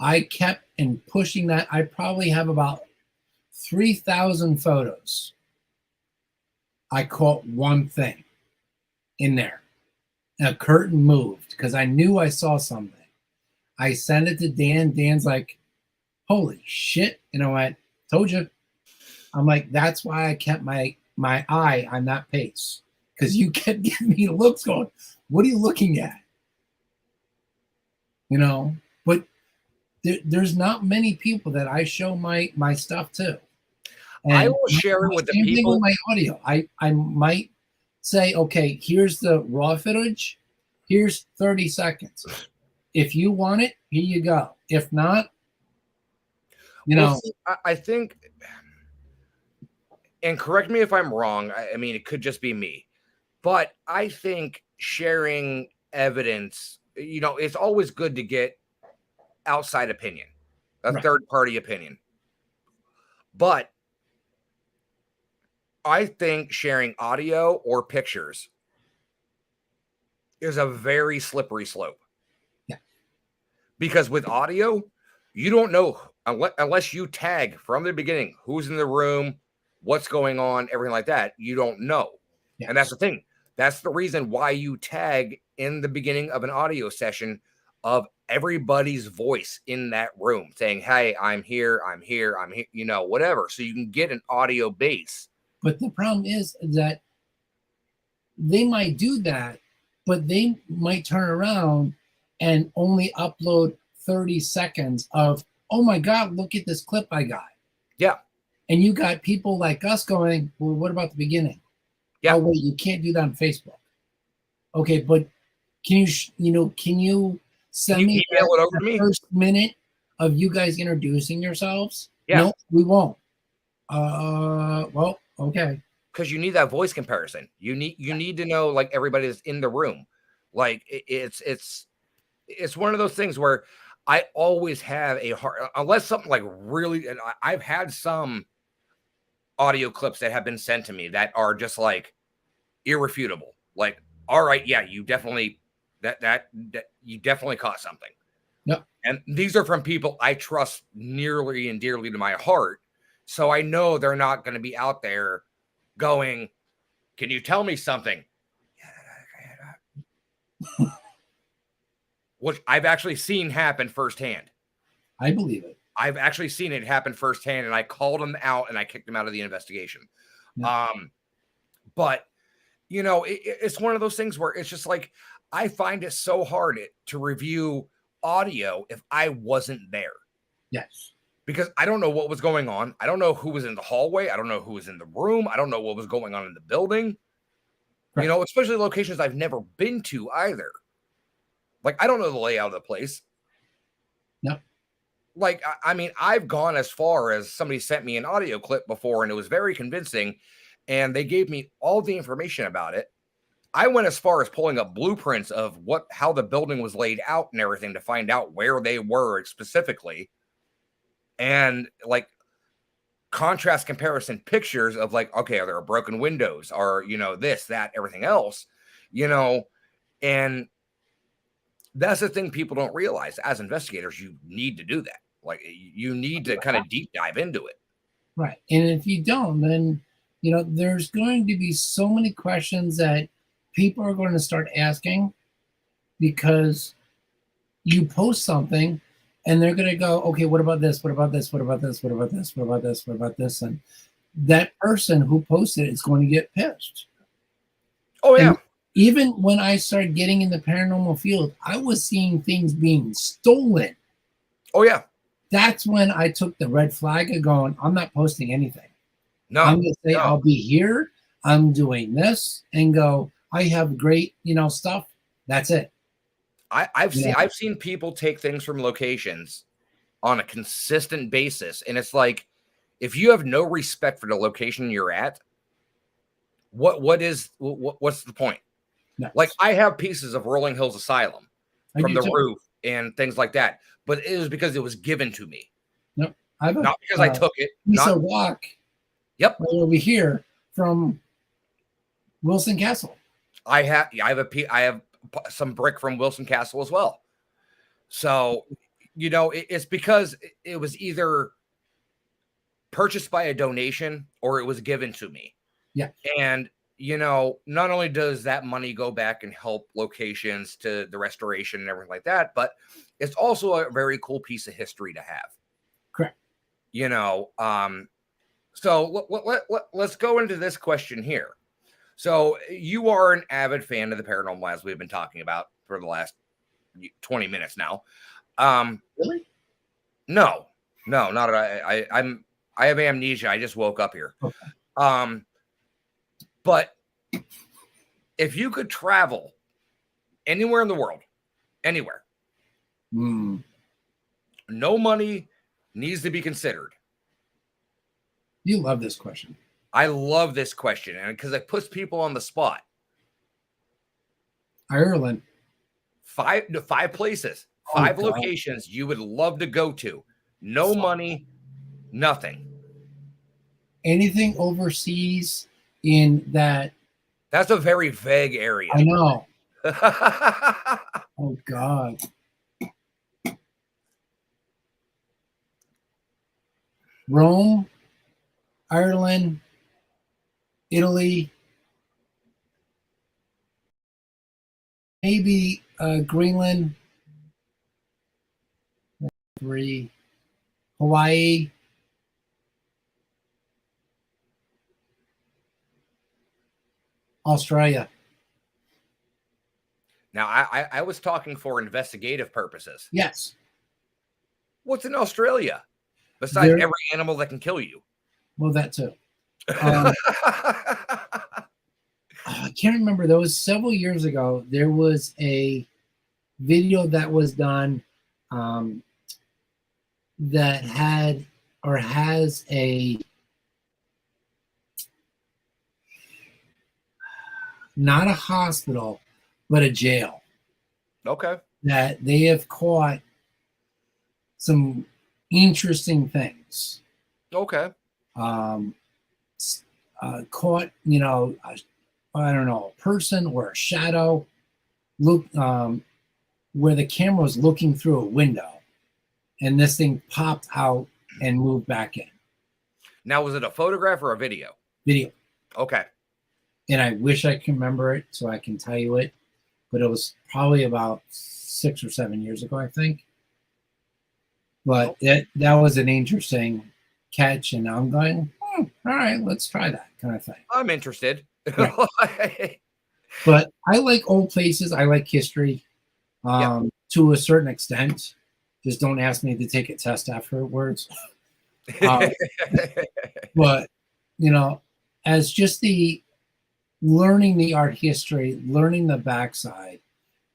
I kept and pushing that. I probably have about 3,000 photos. I caught one thing in there. A curtain moved because I knew I saw something. I sent it to Dan. Dan's like, holy shit. And I went, told you. I'm like, that's why I kept my eye on that pace. Because you kept giving me looks going, what are you looking at? You know, but there's not many people that I show my stuff to. And I will share it with the same thing with people. my audio. I might say, okay, here's the raw footage. Here's 30 seconds. If you want it, here you go. If not, you Well, know. see, I think, and correct me if I'm wrong. I mean, it could just be me, but I think sharing evidence, it's always good to get outside opinion, a Right. third party opinion. But I think sharing audio or pictures is a very slippery slope. Yeah. Because with audio, you don't know unless you tag from the beginning who's in the room, what's going on, everything like that. You don't know. Yes. And that's the thing. That's the reason why you tag in the beginning of an audio session of everybody's voice in that room saying, hey, I'm here, whatever. So you can get an audio base. But the problem is that they might do that, but they might turn around and only upload 30 seconds of, oh my God, look at this clip I got. Yeah. And you got people like us going, well, what about the beginning? Yeah. Oh, wait, you can't do that on Facebook. Okay, but can you send me email it over to me? First minute of you guys introducing yourselves? Yeah. No, we won't. Well, okay. Because you need that voice comparison. You need to know, like, everybody that's in the room. Like, it's one of those things where I always have a hard, unless something like really, and I've had some audio clips that have been sent to me that are just like irrefutable. Like, all right, yeah, you definitely that you definitely caught something. Yep. And these are from people I trust nearly and dearly to my heart. So I know they're not going to be out there going, can you tell me something? which I've actually seen happen firsthand. I believe it. I've actually seen it happen firsthand, and I called him out and I kicked him out of the investigation. Yeah. But you know, it's one of those things where it's just like I find it so hard to review audio if I wasn't there. Yes. Because I don't know what was going on. I don't know who was in the hallway. I don't know who was in the room. I don't know what was going on in the building. Right. You know, especially locations I've never been to either. Like, I don't know the layout of the place. No. Like, I mean, I've gone as far as somebody sent me an audio clip before, and it was very convincing, and they gave me all the information about it. I went as far as pulling up blueprints of how the building was laid out and everything to find out where they were specifically. And like contrast comparison pictures of like, okay, are there broken windows or, you know, this, that, everything else, you know, and that's the thing people don't realize as investigators, you need to do that. Like you need to kind of deep dive into it. Right. And if you don't, then, you know, there's going to be so many questions that people are going to start asking because you post something and they're going to go, okay, what about this? What about this? What about this? What about this? What about this? What about this? And that person who posted it is going to get pissed. Oh, yeah. And even when I started getting in the paranormal field, I was seeing things being stolen. Oh, yeah. That's when I took the red flag of going, I'm not posting anything. No. I'm going to say, I'll be here. I'm doing this and go, I have great, you know, stuff. That's it. I've seen people take things from locations on a consistent basis, and it's like if you have no respect for the location you're at, what's the point? No. Like I have pieces of Rolling Hills Asylum from the roof and things like that, but it was because it was given to me. No, not because I took it. Piece of rock. Yep, right over here from Wilson Castle. I have some brick from Wilson Castle as well. So, you know, it's because it was either purchased by a donation or it was given to me. Yeah. And, you know, not only does that money go back and help locations to the restoration and everything like that, but it's also a very cool piece of history to have. Correct. You know, so let's go into this question here. So you are an avid fan of the paranormal, as we've been talking about for the last 20 minutes now. Really? No, not at all. I have amnesia. I just woke up here. Okay. But if you could travel anywhere in the world, anywhere, no money needs to be considered. You love this question. I love this question, and because it puts people on the spot. Ireland. 5 places, 5 locations you would love to go to. No money, nothing. Anything overseas in that. That's a very vague area. I know. Oh, God. Rome, Ireland, Italy, maybe Greenland, 3, Hawaii, Australia. Now, I was talking for investigative purposes. Yes. What's in Australia besides every animal that can kill you? Well, that too. I can't remember. That was several years ago. There was a video that was done that had or has not a hospital, but a jail. Okay. That they have caught some interesting things. Okay. Caught, you know, I don't know, a person or a shadow look where the camera was looking through a window and this thing popped out and moved back in. Now, was it a photograph or a video? Video. Okay. And I wish I can remember it so I can tell you it, but it was probably about 6 or 7 years ago, I think. But that was an interesting catch, and I'm going, all right, let's try that kind of thing. I'm interested. Right. But I like old places. I like history to a certain extent. Just don't ask me to take a test afterwards. But, as just the learning the art history, learning the backside,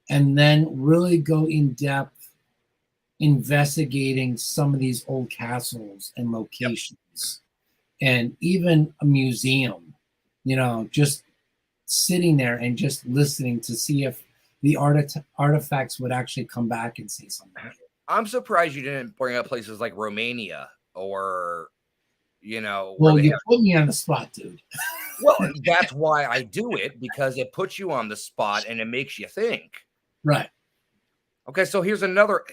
and then really go in depth investigating some of these old castles and locations and even a museum, just sitting there and just listening to see if the artifacts would actually come back and say something. I'm surprised you didn't bring up places like Romania or, well, you put me on the spot, dude. Well, that's why I do it, because it puts you on the spot and it makes you think. Right. Okay, so here's another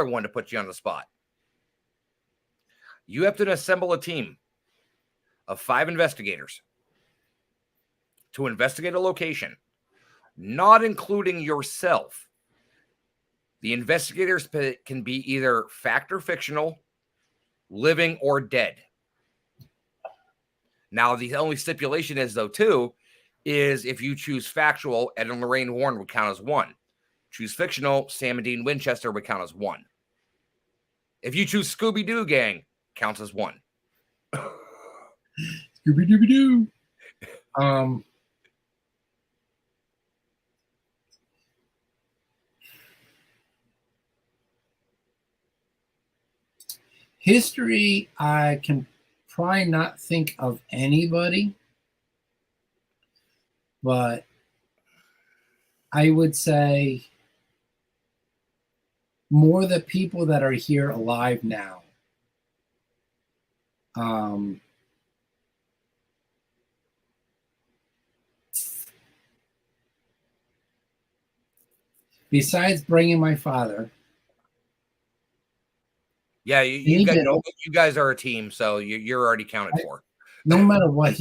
one to put you on the spot. You have to assemble a team of 5 investigators to investigate a location, not including yourself. The investigators can be either fact or fictional, living or dead. Now, the only stipulation is, though, too, is if you choose factual, Ed and Lorraine Warren would count as 1. Choose fictional, Sam and Dean Winchester would count as 1. If you choose Scooby-Doo Gang, counts as 1. Scooby-Dooby-Doo. History, I can probably not think of anybody, but I would say more the people that are here alive now. Besides bringing my father. Yeah, you guys are a team, so you're already counted for. No matter what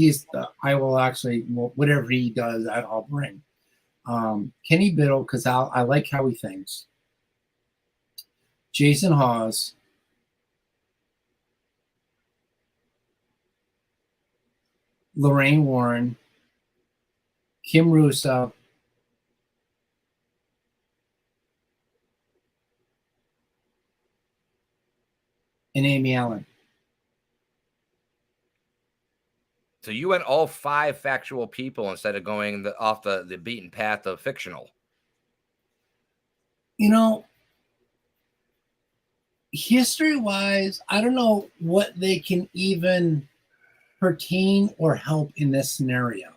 I will actually, whatever he does, I'll bring. Kenny Biddle, because I like how he thinks. Jason Hawes. Lorraine Warren. Kim Russo. And Amy Allen. So you went all 5 factual people instead of going off the beaten path of fictional. History-wise, I don't know what they can even pertain or help in this scenario,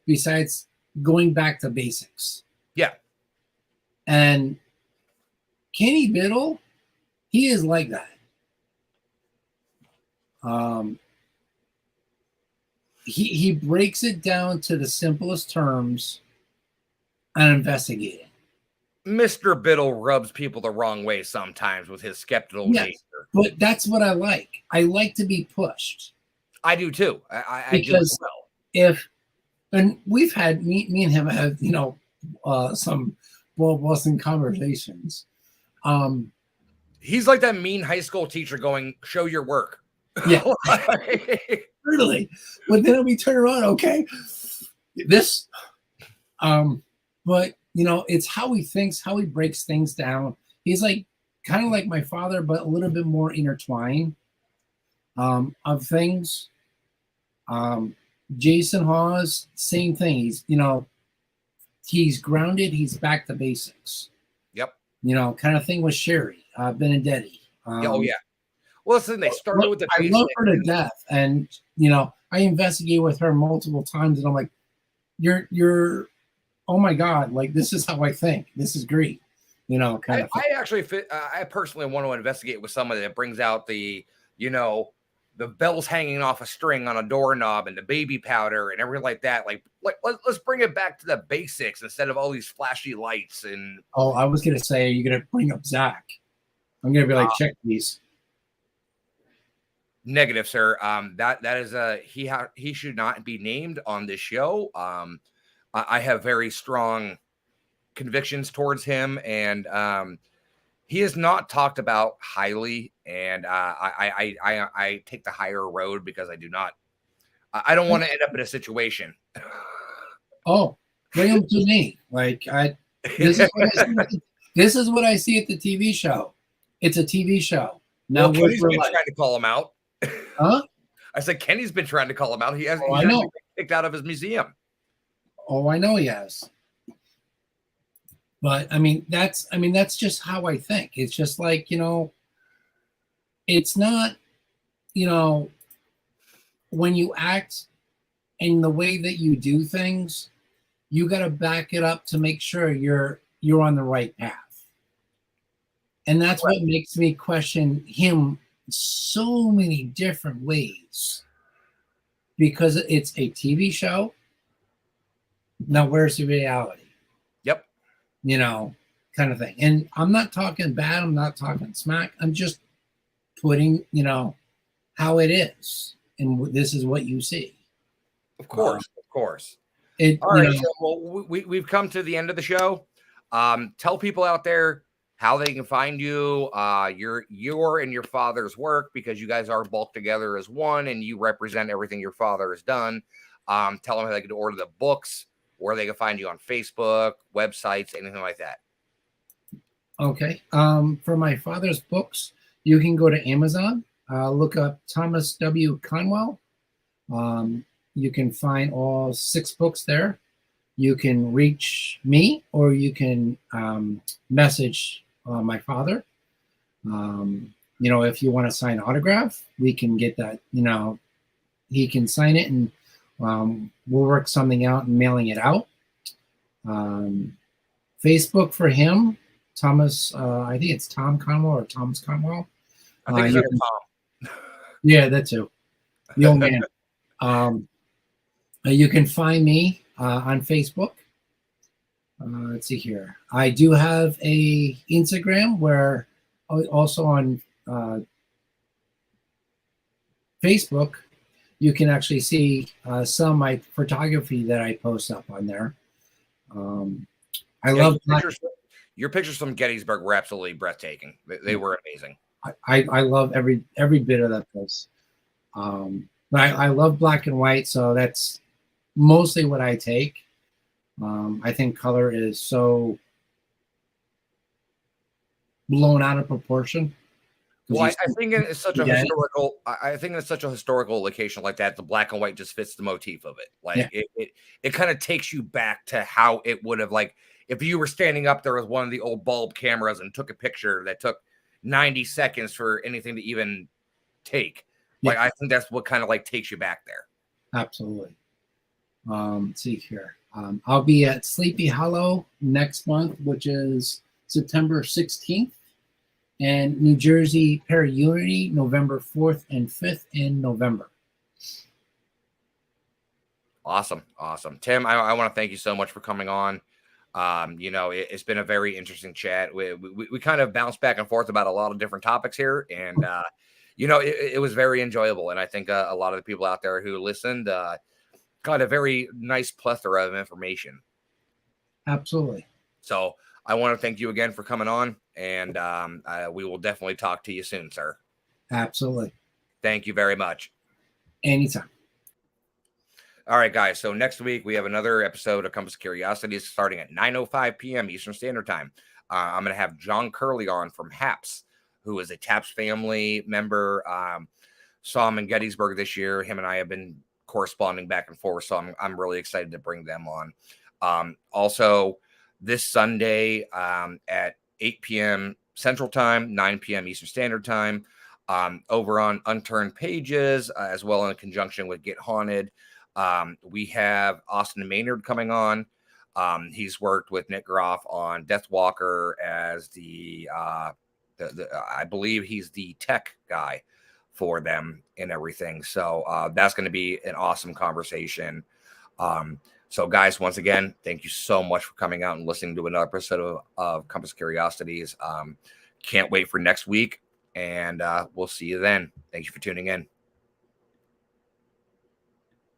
besides going back to basics. Yeah. And Kenny Biddle, he is like that. He breaks it down to the simplest terms on investigating. Mr. Biddle rubs people the wrong way sometimes with his skeptical nature. But that's what I like. I like to be pushed. I do too. I do as well. And we've had me and him have some ball-busting conversations. He's like that mean high school teacher going, "Show your work." Yeah. Totally. But then we turn around, okay, this, but it's how he thinks, how he breaks things down. He's like kind of like my father, but a little bit more intertwined of things. Jason Hawes, same thing. He's grounded. He's back to basics. Yep. Kind of thing with Sherry Benedetti. Oh yeah. Well, listen, they started with the. I love her to death, and I investigate with her multiple times, and I'm like, "You're, oh my god! Like this is how I think. This is great." Kind of. I actually I personally want to investigate with somebody that brings out the the bells hanging off a string on a doorknob and the baby powder and everything like that. Like let's bring it back to the basics instead of all these flashy lights and. Oh, I was gonna say, are you gonna bring up Zach? I'm gonna be like, check these. Negative, sir. That is he should not be named on this show. I have very strong convictions towards him, and he is not talked about highly. And I take the higher road because I don't want to end up in a situation. Oh, bring him to me. Like this is what I see. This is what I see at the TV show. It's a TV show. Now Well, Kenny's been like, trying to call him out. huh? I said Kenny's been trying to call him out. He's I know. been kicked out of his museum. Oh, I know he has. But I mean, that's just how I think. It's just like, it's not, when you act and the way that you do things, you got to back it up to make sure you're on the right path. And that's what makes me question him so many different ways, because it's a TV show. Now, where's the reality? Yep. Kind of thing. And I'm not talking bad. I'm not talking smack. I'm just putting, how it is. And this is what you see. Of course. All right. So, well, we've come to the end of the show. Tell people out there how they can find you, your and your father's work, because you guys are bulked together as one and you represent everything your father has done. Tell them how they can order the books, where they can find you on Facebook, websites, anything like that. Okay. For my father's books, you can go to Amazon, look up Thomas W. Conwell. You can find all 6 books there. You can reach me, or you can message my father. If you want to sign autograph, we can get that. He can sign it, and we'll work something out and mailing it out. Facebook for him, Thomas. I think it's Tom Conwell or Thomas Conwell. I think it's Tom. Yeah, that too. The old man. You can find me on Facebook. Let's see here. I do have a Instagram, where also on Facebook, you can actually see some of my photography that I post up on there. I love your pictures from Gettysburg were absolutely breathtaking. They were amazing. I love every bit of that place. But I love black and white, so that's mostly what I take. I think color is so blown out of proportion. Well, I think it's such a historical. I think it's such a historical location like that. The black and white just fits the motif of it. Like it kind of takes you back to how it would have, like, if you were standing up there with one of the old bulb cameras and took a picture that took 90 seconds for anything to even take. Like, I think that's what kind of like takes you back there. Absolutely. Let's see here. I'll be at Sleepy Hollow next month, which is September 16th, and New Jersey Para-Unity November 4th and 5th in November. Awesome. Tim, I want to thank you so much for coming on. It's been a very interesting chat. We kind of bounced back and forth about a lot of different topics here, and it was very enjoyable. And I think a lot of the people out there who listened got a very nice plethora of information. Absolutely. So I want to thank you again for coming on, and we will definitely talk to you soon, sir. Absolutely. Thank you very much. Anytime. All right, guys. So next week we have another episode of Compass Curiosities starting at 9:05 p.m. Eastern Standard Time. I'm going to have John Curley on from HAPS, who is a TAPS family member. Saw him in Gettysburg this year. Him and I have been corresponding back and forth, so I'm really excited to bring them on. Also, this Sunday at 8 p.m. Central Time, 9 p.m. Eastern Standard Time, over on Unturned Pages, as well in conjunction with Get Haunted. We have Austin Maynard coming on. He's worked with Nick Groff on Deathwalker as I believe he's the tech guy for them and everything. So that's going to be an awesome conversation. So guys, once again, thank you so much for coming out and listening to another episode of Compass Curiosities. Can't wait for next week, and we'll see you then. Thank you for tuning in.